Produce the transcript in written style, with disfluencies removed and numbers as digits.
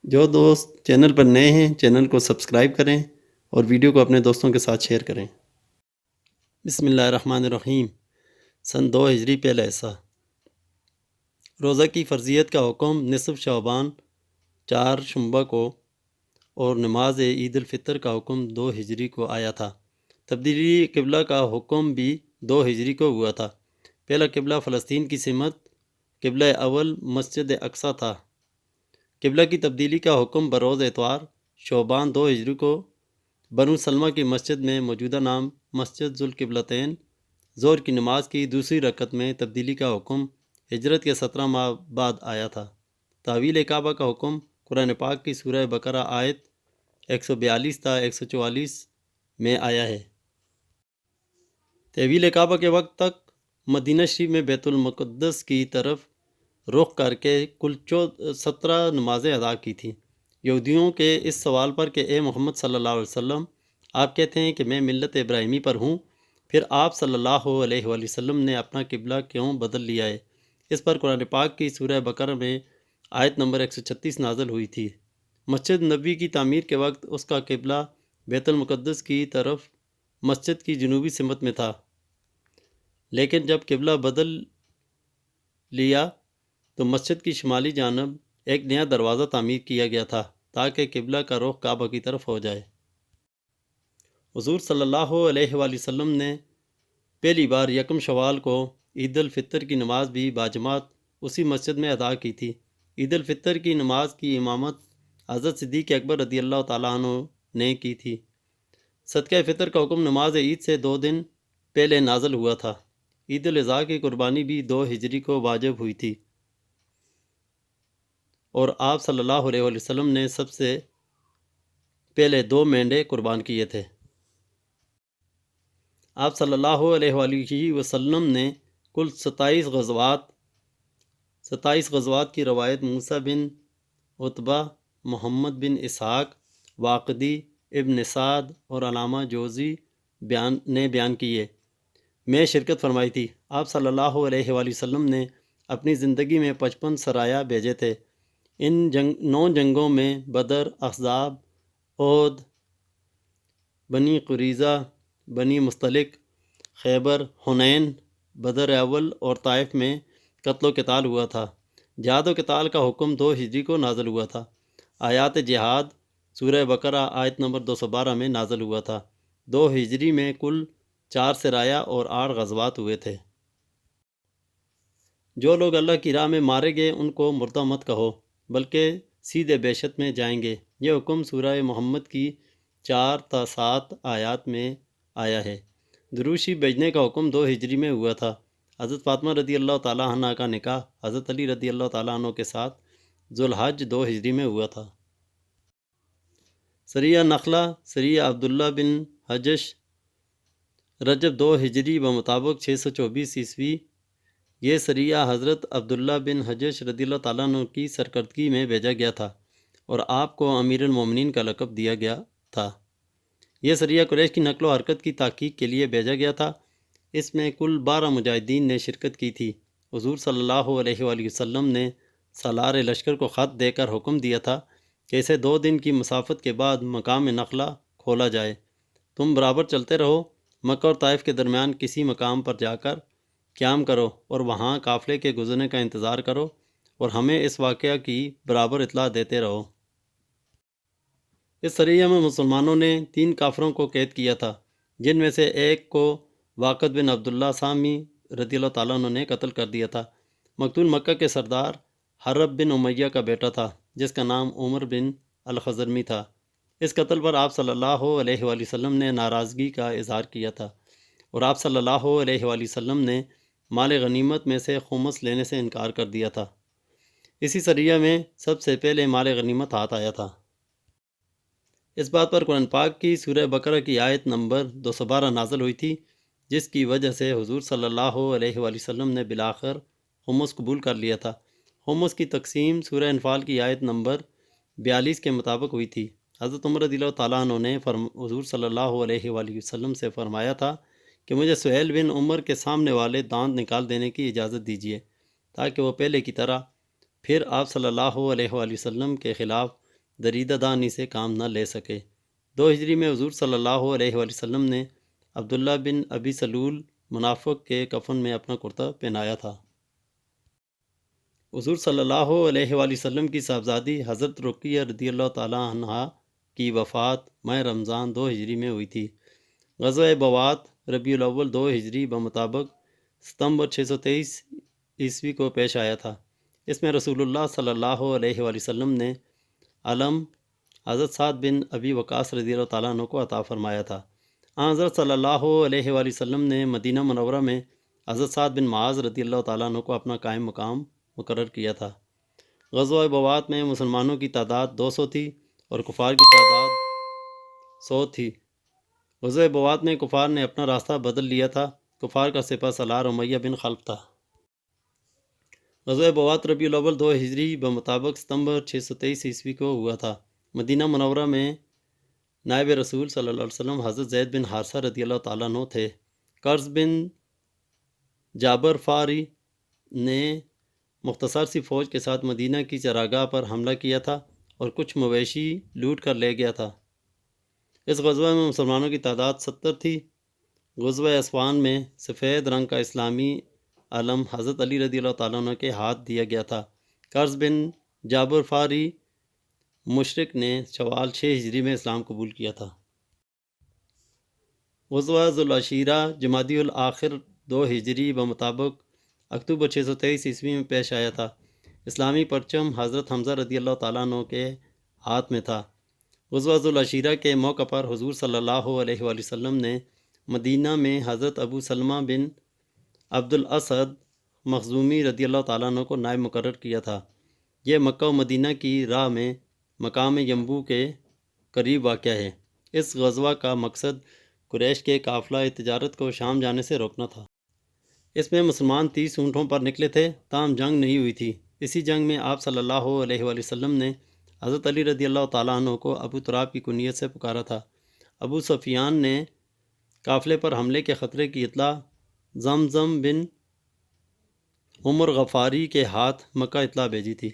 جو دوست چینل پر نئے ہیں چینل کو سبسکرائب کریں اور ویڈیو کو اپنے دوستوں کے ساتھ شیئر کریں۔ بسم اللہ الرحمن الرحیم۔ سن 2 ہجری پہلا حصہ۔ روزہ کی فرضیت کا حکم نصف شعبان 4 شنبہ کو اور نماز عید الفطر کا حکم 2 ہجری کو آیا تھا۔ تبدیلی قبلہ کا حکم بھی 2 ہجری کو ہوا تھا۔ پہلا قبلہ فلسطین کی سمت، قبلہ اول مسجد اقصی تھا۔ قبلہ کی تبدیلی کا حکم بروز اتوار شعبان 2 ہجری کو بنو سلمہ کی مسجد میں موجودہ نام مسجد ذوالقبلتین ظہر کی نماز کی دوسری رکعت میں تبدیلی کا حکم ہجرت کے 17 ماہ بعد آیا تھا۔ تحویل کعبہ کا حکم قرآن پاک کی سورہ بقرہ آیت 142 تا 144 میں آیا ہے۔ تحویل کعبہ کے وقت تک مدینہ شریف میں بیت المقدس کی طرف رخ کر کے کل 17 نمازیں ادا کی تھیں۔ یہودیوں کے اس سوال پر کہ اے محمد صلی اللہ علیہ وسلم، آپ کہتے ہیں کہ میں ملت ابراہیمی پر ہوں، پھر آپ صلی اللہ علیہ وآلہ وسلم نے اپنا قبلہ کیوں بدل لیا ہے؟ اس پر قرآن پاک کی سورہ بقرہ میں آیت نمبر 136 نازل ہوئی تھی۔ مسجد نبوی کی تعمیر کے وقت اس کا قبلہ بیت المقدس کی طرف مسجد کی جنوبی سمت میں تھا، لیکن جب قبلہ بدل لیا تو مسجد کی شمالی جانب ایک نیا دروازہ تعمیر کیا گیا تھا تاکہ قبلہ کا رخ کعبہ کی طرف ہو جائے۔ حضور صلی اللہ علیہ وآلہ وسلم نے پہلی بار یکم شوال کو عید الفطر کی نماز بھی باجماعت اسی مسجد میں ادا کی تھی۔ عید الفطر کی نماز کی امامت حضرت صدیق اکبر رضی اللہ تعالیٰ عنہ نے کی تھی۔ صدقہ فطر کا حکم نماز عید سے 2 دن پہلے نازل ہوا تھا۔ عید الاضحیٰ کی قربانی بھی 2 ہجری کو واجب ہوئی تھی اور آپ صلی اللہ علیہ وآلہ وسلم نے سب سے پہلے 2 مینڈے قربان کیے تھے۔ آپ صلی اللہ علیہ وآلہ وسلم نے کل 27 غزوات کی روایت موسیٰ بن عتبہ، محمد بن اسحاق، واقدی، ابن سعد اور علامہ جوزی نے بیان کیے میں شرکت فرمائی تھی۔ آپ صلی اللہ علیہ وآلہ وسلم نے اپنی زندگی میں 55 سرایہ بھیجے تھے۔ ان 9 جنگوں میں بدر، احزاب، احد، بنی قریظہ، بنی مصطلق، خیبر، حنین، بدر اول اور طائف میں قتل و قتال ہوا تھا۔ جہاد و قتال کا حکم 2 ہجری کو نازل ہوا تھا۔ آیات جہاد سورہ بقرہ آیت نمبر 212 میں نازل ہوا تھا۔ 2 ہجری میں کل 4 سرایہ اور 8 غزوات ہوئے تھے۔ جو لوگ اللہ کی راہ میں مارے گئے ان کو مردہ مت کہو، بلکہ سیدھے بہشت میں جائیں گے۔ یہ حکم سورہ محمد کی 4 تا 7 آیات میں آیا ہے۔ درود شریف بھیجنے کا حکم 2 ہجری میں ہوا تھا۔ حضرت فاطمہ رضی اللہ تعالیٰ عنہ کا نکاح حضرت علی رضی اللہ تعالیٰ عنہ کے ساتھ ذوالحج 2 ہجری میں ہوا تھا۔ سریہ نخلہ سریہ عبداللہ بن حجش رجب 2 ہجری بمطابق 624 عیسوی۔ یہ سریہ حضرت عبداللہ بن حجش رضی اللہ تعالیٰ عنہ کی سرکردگی میں بھیجا گیا تھا اور آپ کو امیر المومنین کا لقب دیا گیا تھا۔ یہ سریہ قریش کی نقل و حرکت کی تحقیق کے لیے بھیجا گیا تھا۔ اس میں کل 12 مجاہدین نے شرکت کی تھی۔ حضور صلی اللہ علیہ وآلہ وسلم نے سالار لشکر کو خط دے کر حکم دیا تھا کہ اسے 2 دن کی مسافت کے بعد مقام نخلہ کھولا جائے۔ تم برابر چلتے رہو، مکہ اور طائف کے درمیان کسی مقام پر جا کر قیام کرو اور وہاں قافلے کے گزرنے کا انتظار کرو اور ہمیں اس واقعہ کی برابر اطلاع دیتے رہو۔ اس سریہ میں مسلمانوں نے 3 کافروں کو قید کیا تھا، جن میں سے ایک کو واقد بن عبداللہ سامی رضی اللہ تعالیٰ عنہ نے قتل کر دیا تھا۔ مقتول مکہ کے سردار حرب بن امیہ کا بیٹا تھا جس کا نام عمر بن الخزرمی تھا۔ اس قتل پر آپ صلی اللہ علیہ وآلہ وسلم نے ناراضگی کا اظہار کیا تھا اور آپ صلی اللہ علیہ وآلہ وسلم نے مال غنیمت میں سے خمس لینے سے انکار کر دیا تھا۔ اسی سریہ میں سب سے پہلے مال غنیمت ہاتھ آیا تھا۔ اس بات پر قرآن پاک کی سورہ بقرہ کی آیت نمبر 212 نازل ہوئی تھی، جس کی وجہ سے حضور صلی اللہ علیہ وآلہ وسلم نے بالآخر خمس قبول کر لیا تھا۔ خمس کی تقسیم سورہ انفال کی آیت نمبر 42 کے مطابق ہوئی تھی۔ حضرت عمر رضی اللہ تعالیٰ عنہ نے حضور صلی اللہ علیہ وآلہ وسلم سے فرمایا تھا کہ مجھے سہیل بن عمر کے سامنے والے دانت نکال دینے کی اجازت دیجیے تاکہ وہ پہلے کی طرح پھر آپ صلی اللہ علیہ وآلہ وسلم کے خلاف دریدہ دانی سے کام نہ لے سکے۔ 2 ہجری میں حضور صلی اللہ علیہ وآلہ وسلم نے عبداللہ بن ابی سلول منافق کے کفن میں اپنا کرتا پہنایا تھا۔ حضور صلی اللہ علیہ وآلہ وسلم کی صاحبزادی حضرت رقیہ رضی اللہ تعالیٰ عنہا کی وفات ماہ رمضان 2 ہجری میں ہوئی تھی۔ غزوہ بوات ربیع الاول 2 ہجری بمطابق ستمبر 623 عیسوی کو پیش آیا تھا۔ اس میں رسول اللہ صلی اللہ علیہ وآلہ وسلم نے علم حضرت سعد بن ابی وقاص رضی اللہ تعالیٰ عنہ کو عطا فرمایا تھا۔ حضرت صلی اللہ علیہ وآلہ وسلم نے مدینہ منورہ میں حضرت سعد بن معاذ رضی اللہ تعالیٰ عنہ کو اپنا قائم مقام مقرر کیا تھا۔ غزوہ بوات میں مسلمانوں کی تعداد 200 تھی اور کفار کی تعداد 100 تھی۔ غزوہ بوات میں کفار نے اپنا راستہ بدل لیا تھا۔ کفار کا سپہ سالار امیہ بن خلف تھا۔ غزوہ بوات ربیع الاول 2 ہجری بمطابق ستمبر 623 عیسوی کو ہوا تھا۔ مدینہ منورہ میں نائب رسول صلی اللہ علیہ وسلم حضرت زید بن حارثہ رضی اللہ تعالیٰ عنہ تھے۔ قرظ بن جابر فاری نے مختصر سی فوج کے ساتھ مدینہ کی چراگاہ پر حملہ کیا تھا اور کچھ مویشی لوٹ کر لے گیا تھا۔ اس غزوہ میں مسلمانوں کی تعداد 70 تھی۔ غزوہ اسوان میں سفید رنگ کا اسلامی علم حضرت علی رضی اللہ تعالیٰ عنہ کے ہاتھ دیا گیا تھا۔ قرظ بن جابر فاری مشرک نے شوال 6 ہجری میں اسلام قبول کیا تھا۔ غزوہ ذوالعشیرہ جمادی الاخر 2 ہجری بمطابق اکتوبر 623 عیسوی میں پیش آیا تھا۔ اسلامی پرچم حضرت حمزہ رضی اللہ تعالیٰ عنہ کے ہاتھ میں تھا۔ غزوہ ذوالعشیرہ کے موقع پر حضور صلی اللہ علیہ وآلہ وسلم نے مدینہ میں حضرت ابو سلمہ بن عبد الاسد مخزومی رضی اللہ تعالیٰ عنہ کو نائب مقرر کیا تھا۔ یہ مکہ و مدینہ کی راہ میں مقام ینبو کے قریب واقع ہے۔ اس غزوہ کا مقصد قریش کے قافلہ تجارت کو شام جانے سے روکنا تھا۔ اس میں مسلمان 30 اونٹوں پر نکلے تھے، تاہم جنگ نہیں ہوئی تھی۔ اسی جنگ میں آپ صلی اللہ علیہ وآلہ وسلم نے حضرت علی رضی اللہ تعالیٰ عنہ کو ابو تراب کی کنیت سے پکارا تھا۔ ابو سفیان نے قافلے پر حملے کے خطرے کی اطلاع زمزم بن عمر غفاری کے ہاتھ مکہ اطلاع بھیجی تھی۔